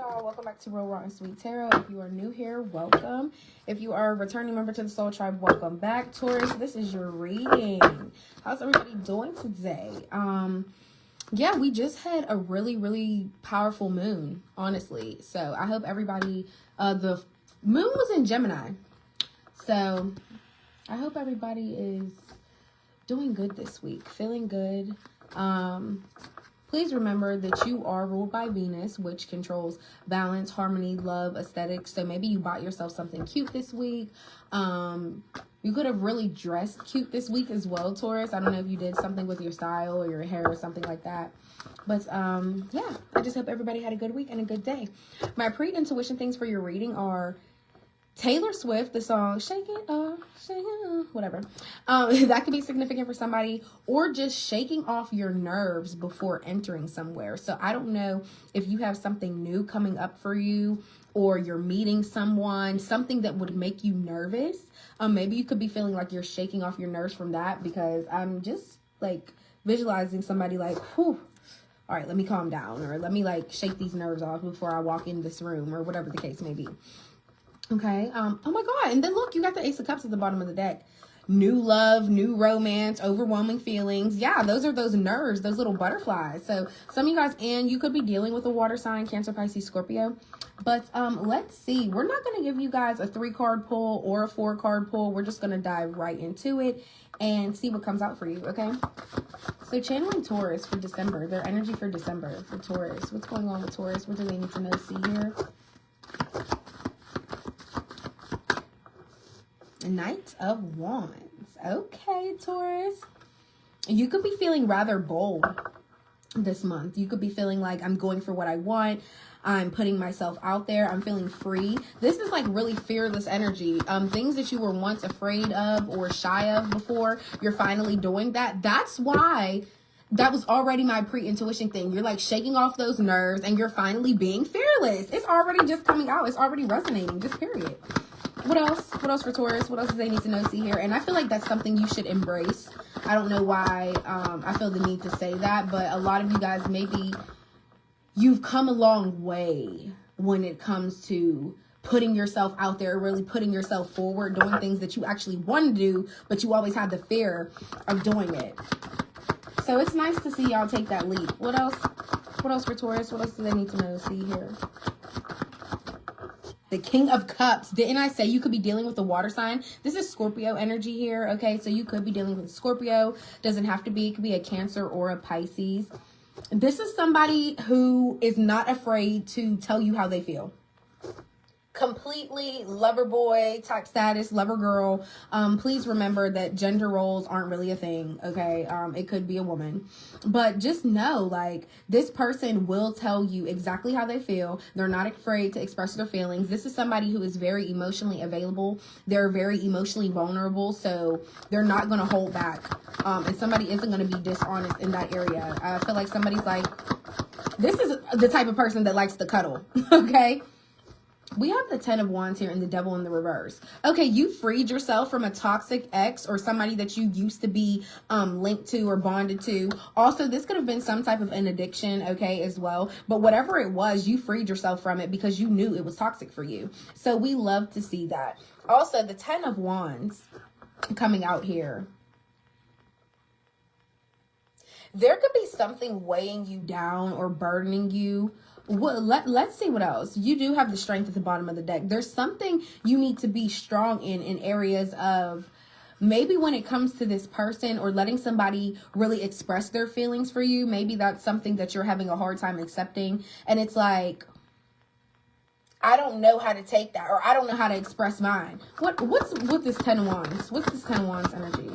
y'all, welcome back to Real Raw and Sweet Tarot. If you are new here, welcome. If you are a returning member to the Soul Tribe, welcome back. Taurus, this is your reading. How's everybody doing today? Yeah, we just had a really powerful moon, honestly. So I hope everybody, the moon was in Gemini. So I hope everybody is doing good this week, feeling good. Please remember that you are ruled by Venus, which controls balance, harmony, love, aesthetics. So maybe you bought yourself something cute this week. You could have really dressed cute this week as well, Taurus. I don't know if you did something with your style or your hair or something like that. But yeah, I just hope everybody had a good week and a good day. My pre-intuition things for your reading are Taylor Swift, the song Shake It Off, whatever. That could be significant for somebody, or just shaking off your nerves before entering somewhere. So I don't know if you have something new coming up for you, or you're meeting someone, something that would make you nervous. Maybe you could be feeling like you're shaking off your nerves from that, because I'm just like visualizing somebody like, whew, all right, let me calm down, or let me like shake these nerves off before I walk in this room, or whatever the case may be. Okay. Oh my God. And then look, you got the Ace of Cups at the bottom of the deck. New love, new romance, overwhelming feelings. Yeah, those are those nerves, those little butterflies. So some of you guys, and you could be dealing with a water sign, Cancer, Pisces, Scorpio. But let's see. We're not going to give you guys a 3-card pull or a 4-card pull. We're just going to dive right into it and see what comes out for you. Okay. So channeling Taurus for December, their energy for December for Taurus. What's going on with Taurus? What do they need to know, see here? Knight of Wands. Okay, Taurus. You could be feeling rather bold this month. You could be feeling like, I'm going for what I want. I'm putting myself out there. I'm feeling free. This is like really fearless energy. Things that you were once afraid of or shy of before, you're finally doing that. That's why that was already my pre-intuition thing. You're like shaking off those nerves and you're finally being fearless. It's already just coming out. It's already resonating, just period. What else? What else for Taurus? What else do they need to know, see here? And I feel like that's something you should embrace. I don't know why I feel the need to say that, but a lot of you guys, maybe you've come a long way when it comes to putting yourself out there, really putting yourself forward, doing things that you actually want to do, but you always had the fear of doing it. So it's nice to see y'all take that leap. What else? What else for Taurus? What else do they need to know, see here? The King of Cups. Didn't I say you could be dealing with a water sign? This is Scorpio energy here, okay? So you could be dealing with a Scorpio. Doesn't have to be. It could be a Cancer or a Pisces. This is somebody who is not afraid to tell you how they feel. Completely lover boy type status, lover girl. Please remember that gender roles aren't really a thing, okay? It could be a woman. But just know, like, this person will tell you exactly how they feel. They're not afraid to express their feelings. This is somebody who is very emotionally available. They're very emotionally vulnerable, so they're not going to hold back. And somebody isn't going to be dishonest in that area. I feel like somebody's like, this is the type of person that likes to cuddle, okay? We have the 10 of Wands here and the Devil in the reverse. Okay, you freed yourself from a toxic ex or somebody that you used to be linked to or bonded to. Also, this could have been some type of an addiction, okay, as well. But whatever it was, you freed yourself from it because you knew it was toxic for you. So we love to see that. Also, the 10 of Wands coming out here. There could be something weighing you down or burdening you. Well, let's see what else. You do have the Strength at the bottom of the deck. There's something you need to be strong in areas of maybe when it comes to this person or letting somebody really express their feelings for you. Maybe that's something that you're having a hard time accepting. And it's like, I don't know how to take that, or I don't know how to express mine. What's with this 10 of Wands? What's this 10 of Wands energy?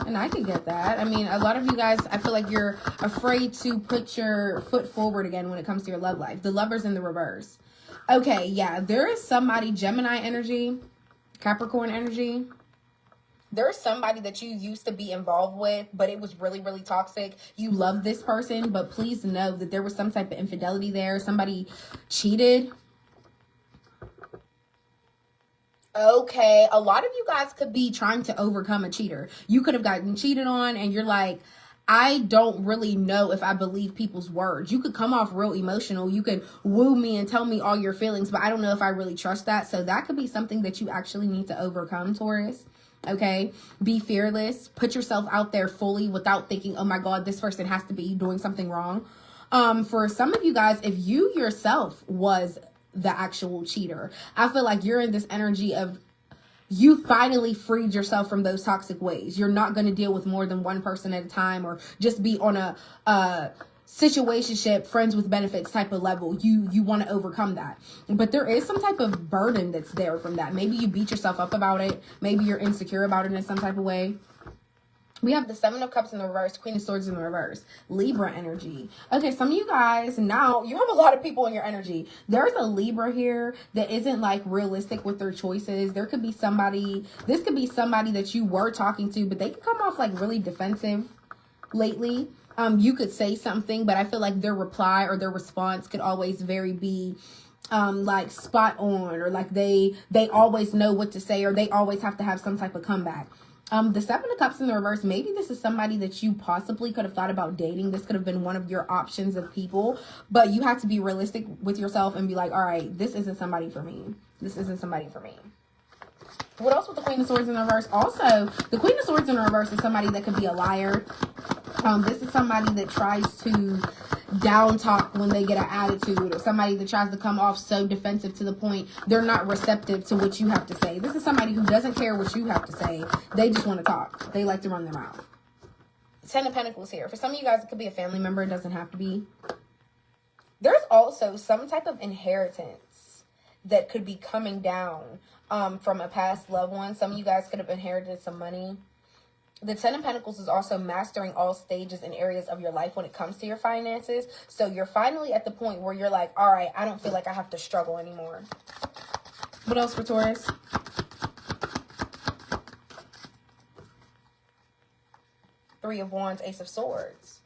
And I could get that. I mean, a lot of you guys, I feel like you're afraid to put your foot forward again when it comes to your love life. The Lover's in the reverse. Okay, yeah, there is somebody, Gemini energy, Capricorn energy. There's somebody that you used to be involved with, but it was really toxic. You love this person, but please know that there was some type of infidelity there. Somebody cheated. Okay, a lot of you guys could be trying to overcome a cheater. You could have gotten cheated on and you're like, I don't really know if I believe people's words. You could come off real emotional. You could woo me and tell me all your feelings, but I don't know if I really trust that. So that could be something that you actually need to overcome, Taurus. Okay, be fearless. Put yourself out there fully without thinking, oh my God, this person has to be doing something wrong. For some of you guys, if you yourself was the actual cheater, I feel like you're in this energy of you finally freed yourself from those toxic ways. You're not going to deal with more than one person at a time or just be on a situationship, friends with benefits type of level. You want to overcome that. But there is some type of burden that's there from that. Maybe you beat yourself up about it. Maybe you're insecure about it in some type of way. We have the Seven of Cups in the reverse, Queen of Swords in the reverse, Libra energy. Okay, some of you guys, now you have a lot of people in your energy. There's a Libra here that isn't like realistic with their choices. There could be somebody, this could be somebody that you were talking to, but they could come off like really defensive lately. You could say something, but I feel like their reply or their response could always be like spot on, or like they always know what to say, or they always have to have some type of comeback. The Seven of Cups in the reverse, maybe this is somebody that you possibly could have thought about dating. This could have been one of your options of people, but you have to be realistic with yourself and be like, all right, this isn't somebody for me. This isn't somebody for me. What else with the Queen of Swords in the reverse? Also, the Queen of Swords in the reverse is somebody that could be a liar. This is somebody that tries to down talk when they get an attitude, or somebody that tries to come off so defensive to the point they're not receptive to what you have to say. This is somebody who doesn't care what you have to say. They just want to talk. They like to run their mouth. Ten of Pentacles here. For some of you guys, it could be a family member. It doesn't have to be. There's also some type of inheritance that could be coming down from a past loved one. Some of you guys could have inherited some money. The Ten of Pentacles is also mastering all stages and areas of your life when it comes to your finances. So you're finally at the point where you're like, all right, I don't feel like I have to struggle anymore. What else for Taurus? Three of Wands, Ace of Swords.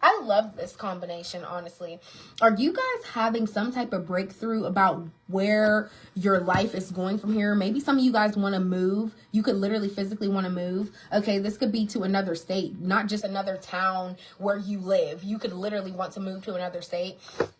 I love this combination, honestly. Are you guys having some type of breakthrough about where your life is going from here? Maybe some of you guys want to move. You could literally physically want to move. Okay, this could be to another state, not just another town where you live. You could literally want to move to another state.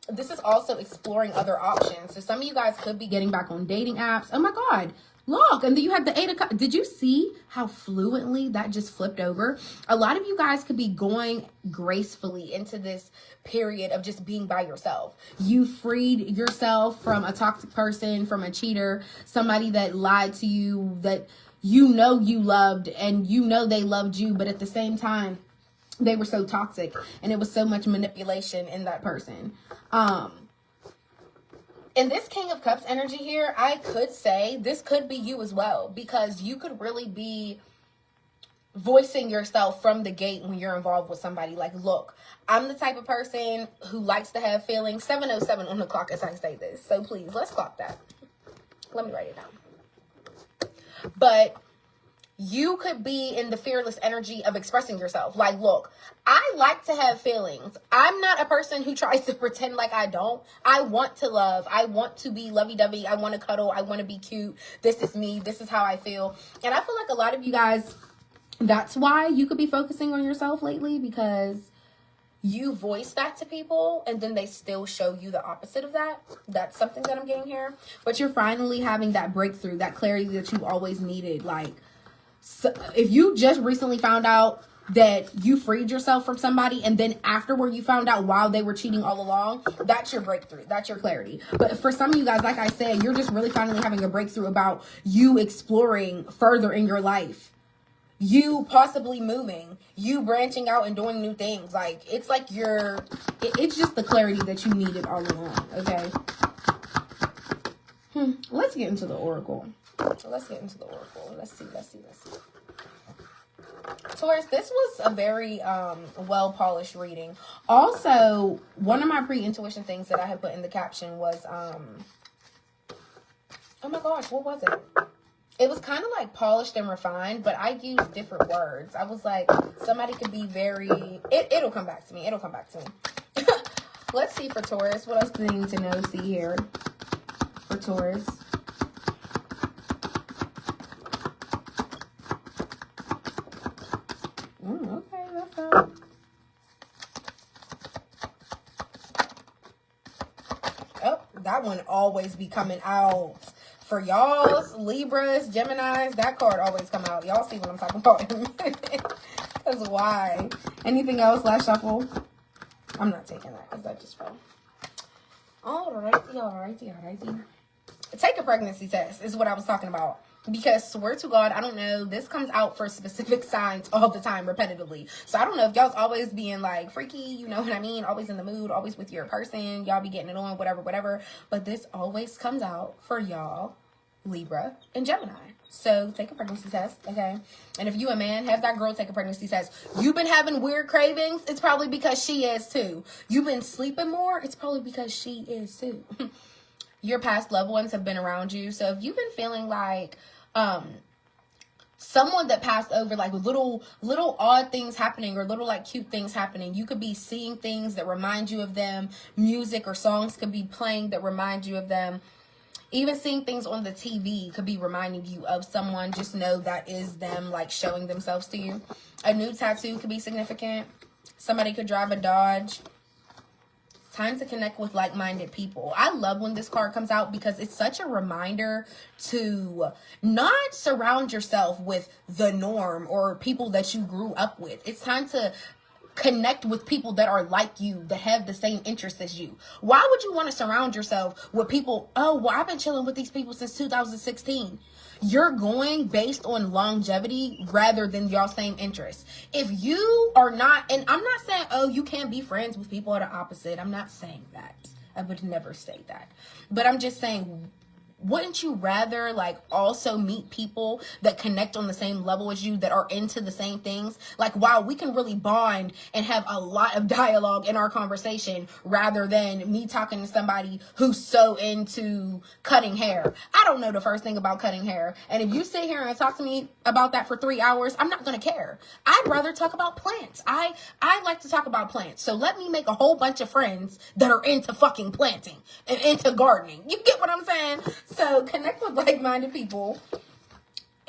This is also exploring other options. So some of you guys could be getting back on dating apps. Oh my God. Look, and then you have the Eight of Cups. Did you see how fluently that just flipped over? A lot of you guys could be going gracefully into this period of just being by yourself. You freed yourself from a toxic person, from a cheater, somebody that lied to you, that you know you loved, and you know they loved you, but at the same time, they were so toxic, and it was so much manipulation in that person. In this King of Cups energy here, I could say this could be you as well, because you could really be voicing yourself from the gate when you're involved with somebody. Like, look, I'm the type of person who likes to have feelings. 7:07 on the clock as I say this. So please, let's clock that. Let me write it down. But you could be in the fearless energy of expressing yourself. Like, look, I like to have feelings. I'm not a person who tries to pretend like I don't. I want to love. I want to be lovey-dovey. I want to cuddle. I want to be cute. This is me. This is how I feel. And I feel like a lot of you guys, that's why you could be focusing on yourself lately, because you voice that to people and then they still show you the opposite of that. That's something that I'm getting here. But you're finally having that breakthrough, that clarity that you always needed. Like, so if you just recently found out that you freed yourself from somebody, and then afterward you found out while they were cheating all along, that's your breakthrough. That's your clarity. But for some of you guys, like I said, you're just really finally having a breakthrough about you exploring further in your life. You possibly moving, you branching out and doing new things. Like, it's like it's just the clarity that you needed all along. Okay. Let's get into the oracle. Let's see. Taurus, this was a very well-polished reading. Also, one of my pre-intuition things that I had put in the caption was, oh my gosh, what was it? It was kind of like polished and refined, but I used different words. I was like, somebody could be very, it'll come back to me. Let's see for Taurus. What else do they need to know? See here for Taurus. That one always be coming out. For y'all, Libras, Geminis, that card always come out. Y'all see what I'm talking about in a minute. Because why? Anything else? Last shuffle. I'm not taking that because that just fell. Alrighty. Take a pregnancy test is what I was talking about. Because swear to God, I don't know. This comes out for specific signs all the time, repetitively. So I don't know if y'all's always being like freaky, you know what I mean? Always in the mood, always with your person. Y'all be getting it on, whatever. But this always comes out for y'all, Libra and Gemini. So take a pregnancy test, okay? And if you a man, have that girl take a pregnancy test. You've been having weird cravings, it's probably because she is too. You've been sleeping more, it's probably because she is too. Your past loved ones have been around you. So if you've been feeling like someone that passed over, like little odd things happening or little like cute things happening, you could be seeing things that remind you of them. Music or songs could be playing that remind you of them. Even seeing things on the TV could be reminding you of someone. Just know that is them, like, showing themselves to you. A new tattoo could be significant. Somebody could drive a Dodge. Time to connect with like-minded people. I love when this card comes out because it's such a reminder to not surround yourself with the norm or people that you grew up with. It's time to connect with people that are like you, that have the same interests as you. Why would you want to surround yourself with people? Oh, well, I've been chilling with these people since 2016. You're going based on longevity rather than your same interests. If you are not, and I'm not saying, oh, you can't be friends with people that are opposite. I'm not saying that. I would never say that. But I'm just saying, wouldn't you rather like also meet people that connect on the same level as you, that are into the same things? Like, wow, we can really bond and have a lot of dialogue in our conversation rather than me talking to somebody who's so into cutting hair. I don't know the first thing about cutting hair. And if you sit here and talk to me about that for 3 hours, I'm not going to care. I'd rather talk about plants. I like to talk about plants. So let me make a whole bunch of friends that are into fucking planting and into gardening. You get what I'm saying? So connect with like-minded people.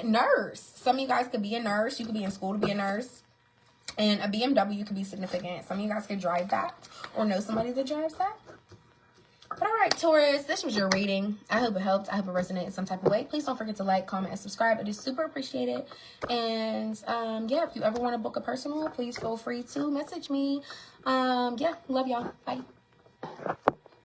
Nurse. Some of you guys could be a nurse. You could be in school to be a nurse. And a BMW could be significant. Some of you guys could drive that or know somebody that drives that. But all right, Taurus, this was your reading. I hope it helped. I hope it resonated in some type of way. Please don't forget to like, comment, and subscribe. It is super appreciated. And yeah, if you ever want to book a personal, please feel free to message me. Yeah, love y'all. Bye.